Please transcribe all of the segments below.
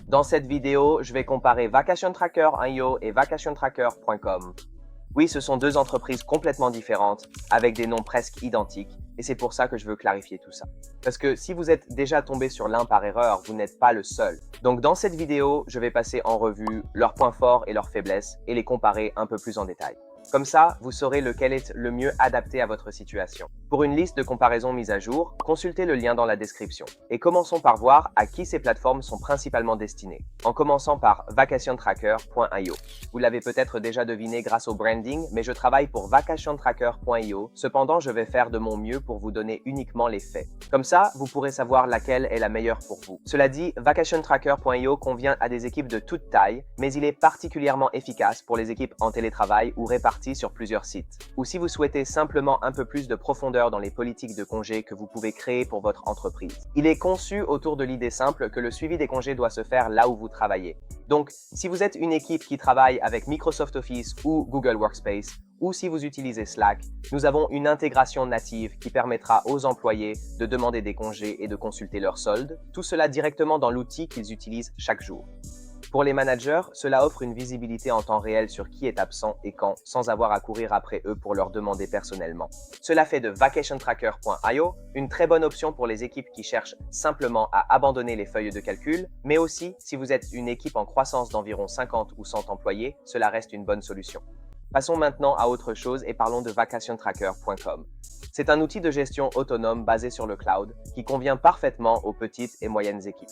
Dans cette vidéo, je vais comparer VacationTracker.io et VacationTracker.com. Oui, ce sont deux entreprises complètement différentes, avec des noms presque identiques, et c'est pour ça que je veux clarifier tout ça. Parce que si vous êtes déjà tombé sur l'un par erreur, vous n'êtes pas le seul. Donc dans cette vidéo, je vais passer en revue leurs points forts et leurs faiblesses, et les comparer un peu plus en détail. Comme ça, vous saurez lequel est le mieux adapté à votre situation. Pour une liste de comparaison mise à jour, consultez le lien dans la description. Et commençons par voir à qui ces plateformes sont principalement destinées, en commençant par VacationTracker.io. Vous l'avez peut-être déjà deviné grâce au branding, mais je travaille pour VacationTracker.io, cependant je vais faire de mon mieux pour vous donner uniquement les faits. Comme ça, vous pourrez savoir laquelle est la meilleure pour vous. Cela dit, VacationTracker.io convient à des équipes de toute taille, mais il est particulièrement efficace pour les équipes en télétravail ou réparties sur plusieurs sites. Ou si vous souhaitez simplement un peu plus de profondeur dans les politiques de congés que vous pouvez créer pour votre entreprise. Il est conçu autour de l'idée simple que le suivi des congés doit se faire là où vous travaillez. Donc, si vous êtes une équipe qui travaille avec Microsoft Office ou Google Workspace, ou si vous utilisez Slack, nous avons une intégration native qui permettra aux employés de demander des congés et de consulter leurs soldes, tout cela directement dans l'outil qu'ils utilisent chaque jour. Pour les managers, cela offre une visibilité en temps réel sur qui est absent et quand, sans avoir à courir après eux pour leur demander personnellement. Cela fait de VacationTracker.io une très bonne option pour les équipes qui cherchent simplement à abandonner les feuilles de calcul, mais aussi si vous êtes une équipe en croissance d'environ 50 ou 100 employés, cela reste une bonne solution. Passons maintenant à autre chose et parlons de VacationTracker.com. C'est un outil de gestion autonome basé sur le cloud qui convient parfaitement aux petites et moyennes équipes.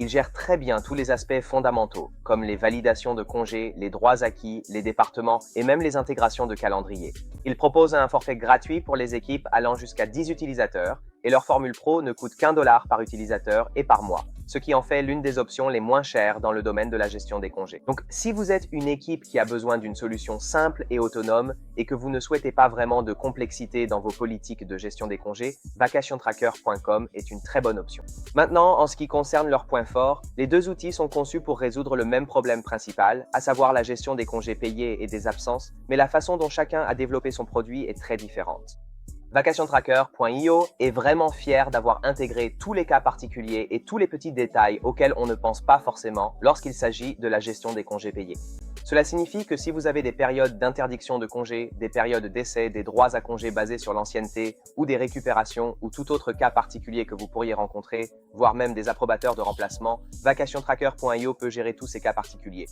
Il gère très bien tous les aspects fondamentaux, comme les validations de congés, les droits acquis, les départements et même les intégrations de calendrier. Il propose un forfait gratuit pour les équipes allant jusqu'à 10 utilisateurs et leur formule pro ne coûte qu'$1 par utilisateur et par mois, ce qui en fait l'une des options les moins chères dans le domaine de la gestion des congés. Donc, si vous êtes une équipe qui a besoin d'une solution simple et autonome et que vous ne souhaitez pas vraiment de complexité dans vos politiques de gestion des congés, VacationTracker.com est une très bonne option. Maintenant, en ce qui concerne leurs points forts, les deux outils sont conçus pour résoudre le même problème principal, à savoir la gestion des congés payés et des absences, mais la façon dont chacun a développé son produit est très différente. VacationTracker.io est vraiment fier d'avoir intégré tous les cas particuliers et tous les petits détails auxquels on ne pense pas forcément lorsqu'il s'agit de la gestion des congés payés. Cela signifie que si vous avez des périodes d'interdiction de congés, des périodes d'essai, des droits à congés basés sur l'ancienneté ou des récupérations ou tout autre cas particulier que vous pourriez rencontrer, voire même des approbateurs de remplacement, VacationTracker.io peut gérer tous ces cas particuliers.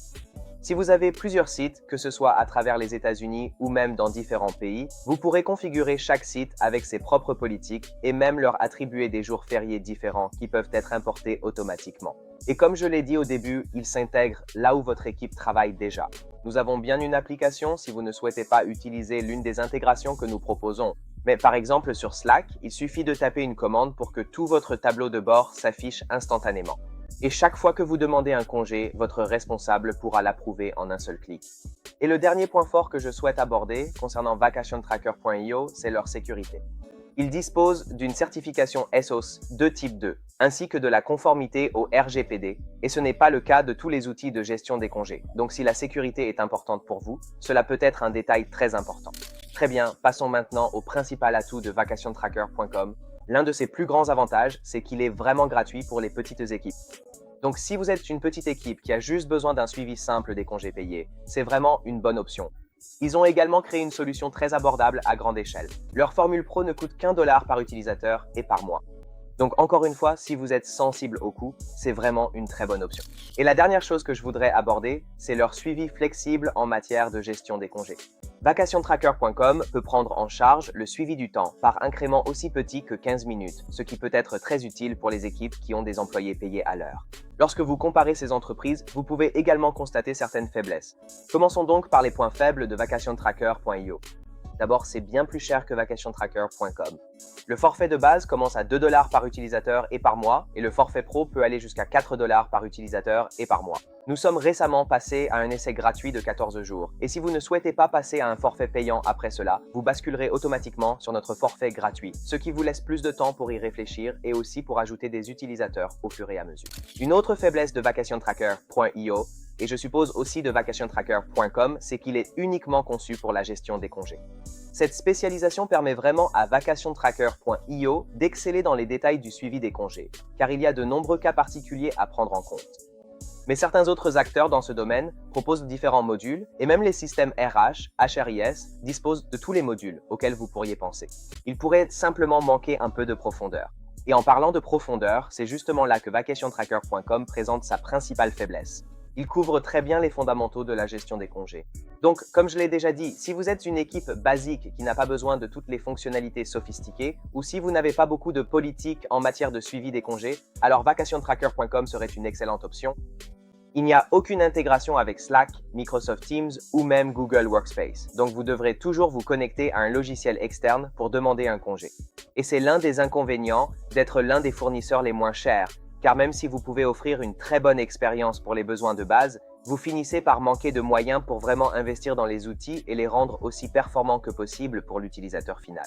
Si vous avez plusieurs sites, que ce soit à travers les États-Unis ou même dans différents pays, vous pourrez configurer chaque site avec ses propres politiques et même leur attribuer des jours fériés différents qui peuvent être importés automatiquement. Et comme je l'ai dit au début, ils s'intègrent là où votre équipe travaille déjà. Nous avons bien une application si vous ne souhaitez pas utiliser l'une des intégrations que nous proposons. Mais par exemple sur Slack, il suffit de taper une commande pour que tout votre tableau de bord s'affiche instantanément. Et chaque fois que vous demandez un congé, votre responsable pourra l'approuver en un seul clic. Et le dernier point fort que je souhaite aborder concernant VacationTracker.io, c'est leur sécurité. Ils disposent d'une certification SOS de type 2, ainsi que de la conformité au RGPD, et ce n'est pas le cas de tous les outils de gestion des congés. Donc si la sécurité est importante pour vous, cela peut être un détail très important. Très bien, passons maintenant au principal atout de VacationTracker.com. L'un de ses plus grands avantages, c'est qu'il est vraiment gratuit pour les petites équipes. Donc si vous êtes une petite équipe qui a juste besoin d'un suivi simple des congés payés, c'est vraiment une bonne option. Ils ont également créé une solution très abordable à grande échelle. Leur formule pro ne coûte qu'$1 par utilisateur et par mois. Donc encore une fois, si vous êtes sensible au coût, c'est vraiment une très bonne option. Et la dernière chose que je voudrais aborder, c'est leur suivi flexible en matière de gestion des congés. VacationTracker.com peut prendre en charge le suivi du temps par incrément aussi petit que 15 minutes, ce qui peut être très utile pour les équipes qui ont des employés payés à l'heure. Lorsque vous comparez ces entreprises, vous pouvez également constater certaines faiblesses. Commençons donc par les points faibles de VacationTracker.io. D'abord, c'est bien plus cher que VacationTracker.com. Le forfait de base commence à $2 par utilisateur et par mois, et le forfait pro peut aller jusqu'à $4 par utilisateur et par mois. Nous sommes récemment passés à un essai gratuit de 14 jours, et si vous ne souhaitez pas passer à un forfait payant après cela, vous basculerez automatiquement sur notre forfait gratuit, ce qui vous laisse plus de temps pour y réfléchir et aussi pour ajouter des utilisateurs au fur et à mesure. Une autre faiblesse de VacationTracker.io, et je suppose aussi de VacationTracker.com, c'est qu'il est uniquement conçu pour la gestion des congés. Cette spécialisation permet vraiment à VacationTracker.io d'exceller dans les détails du suivi des congés, car il y a de nombreux cas particuliers à prendre en compte. Mais certains autres acteurs dans ce domaine proposent différents modules et même les systèmes RH, HRIS disposent de tous les modules auxquels vous pourriez penser. Il pourrait simplement manquer un peu de profondeur. Et en parlant de profondeur, c'est justement là que vacationtracker.com présente sa principale faiblesse. Il couvre très bien les fondamentaux de la gestion des congés. Donc, comme je l'ai déjà dit, si vous êtes une équipe basique qui n'a pas besoin de toutes les fonctionnalités sophistiquées, ou si vous n'avez pas beaucoup de politique en matière de suivi des congés, alors vacationtracker.com serait une excellente option. Il n'y a aucune intégration avec Slack, Microsoft Teams ou même Google Workspace, donc vous devrez toujours vous connecter à un logiciel externe pour demander un congé. Et c'est l'un des inconvénients d'être l'un des fournisseurs les moins chers, car même si vous pouvez offrir une très bonne expérience pour les besoins de base, vous finissez par manquer de moyens pour vraiment investir dans les outils et les rendre aussi performants que possible pour l'utilisateur final.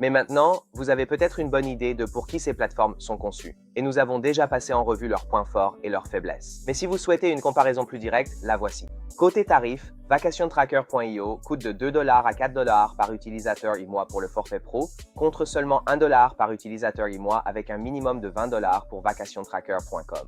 Mais maintenant, vous avez peut-être une bonne idée de pour qui ces plateformes sont conçues, et nous avons déjà passé en revue leurs points forts et leurs faiblesses. Mais si vous souhaitez une comparaison plus directe, la voici. Côté tarif, vacationtracker.io coûte de 2 $ à 4 $ par utilisateur et mois pour le forfait pro, contre seulement 1 $ par utilisateur et mois avec un minimum de 20 $ pour vacationtracker.com.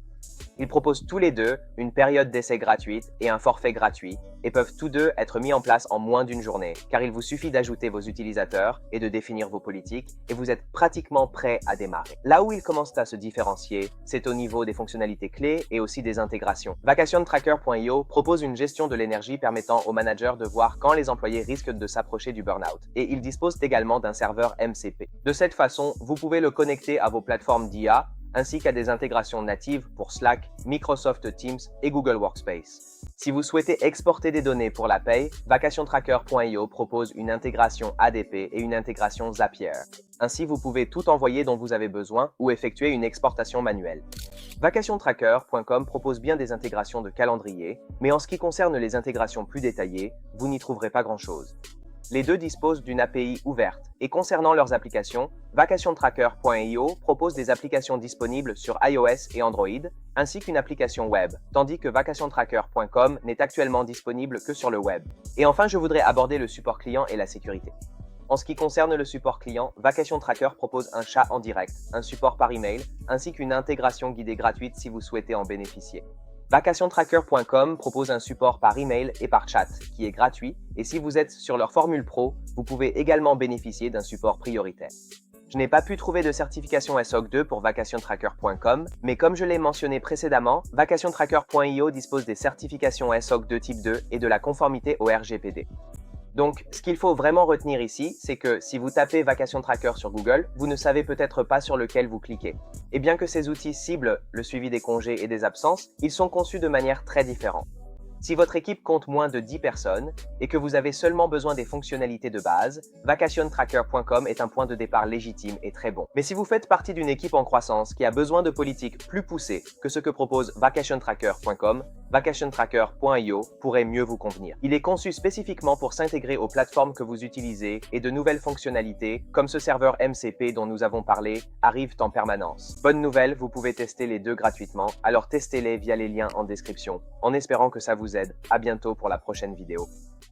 Ils proposent tous les deux une période d'essai gratuite et un forfait gratuit et peuvent tous deux être mis en place en moins d'une journée, car il vous suffit d'ajouter vos utilisateurs et de définir vos politiques et vous êtes pratiquement prêt à démarrer. Là où ils commencent à se différencier, c'est au niveau des fonctionnalités clés et aussi des intégrations. Vacationtracker.io propose une gestion de l'énergie permettant aux managers de voir quand les employés risquent de s'approcher du burn-out et ils disposent également d'un serveur MCP. De cette façon, vous pouvez le connecter à vos plateformes d'IA ainsi qu'à des intégrations natives pour Slack, Microsoft Teams et Google Workspace. Si vous souhaitez exporter des données pour la paye, vacationtracker.io propose une intégration ADP et une intégration Zapier. Ainsi, vous pouvez tout envoyer dont vous avez besoin ou effectuer une exportation manuelle. Vacationtracker.com propose bien des intégrations de calendrier, mais en ce qui concerne les intégrations plus détaillées, vous n'y trouverez pas grand-chose. Les deux disposent d'une API ouverte. Et concernant leurs applications, vacationtracker.io propose des applications disponibles sur iOS et Android, ainsi qu'une application web, tandis que vacationtracker.com n'est actuellement disponible que sur le web. Et enfin, je voudrais aborder le support client et la sécurité. En ce qui concerne le support client, Vacation Tracker propose un chat en direct, un support par email, ainsi qu'une intégration guidée gratuite si vous souhaitez en bénéficier. Vacationtracker.com propose un support par email et par chat, qui est gratuit, et si vous êtes sur leur formule pro, vous pouvez également bénéficier d'un support prioritaire. Je n'ai pas pu trouver de certification SOC 2 pour vacationtracker.com, mais comme je l'ai mentionné précédemment, vacationtracker.io dispose des certifications SOC 2 type 2 et de la conformité au RGPD. Donc, ce qu'il faut vraiment retenir ici, c'est que si vous tapez Vacation Tracker sur Google, vous ne savez peut-être pas sur lequel vous cliquez. Et bien que ces outils ciblent le suivi des congés et des absences, ils sont conçus de manière très différente. Si votre équipe compte moins de 10 personnes et que vous avez seulement besoin des fonctionnalités de base, vacationtracker.com est un point de départ légitime et très bon. Mais si vous faites partie d'une équipe en croissance qui a besoin de politiques plus poussées que ce que propose vacationtracker.com, vacationtracker.io pourrait mieux vous convenir. Il est conçu spécifiquement pour s'intégrer aux plateformes que vous utilisez et de nouvelles fonctionnalités, comme ce serveur MCP dont nous avons parlé, arrivent en permanence. Bonne nouvelle, vous pouvez tester les deux gratuitement, alors testez-les via les liens en description, en espérant que ça vous aide. À bientôt pour la prochaine vidéo.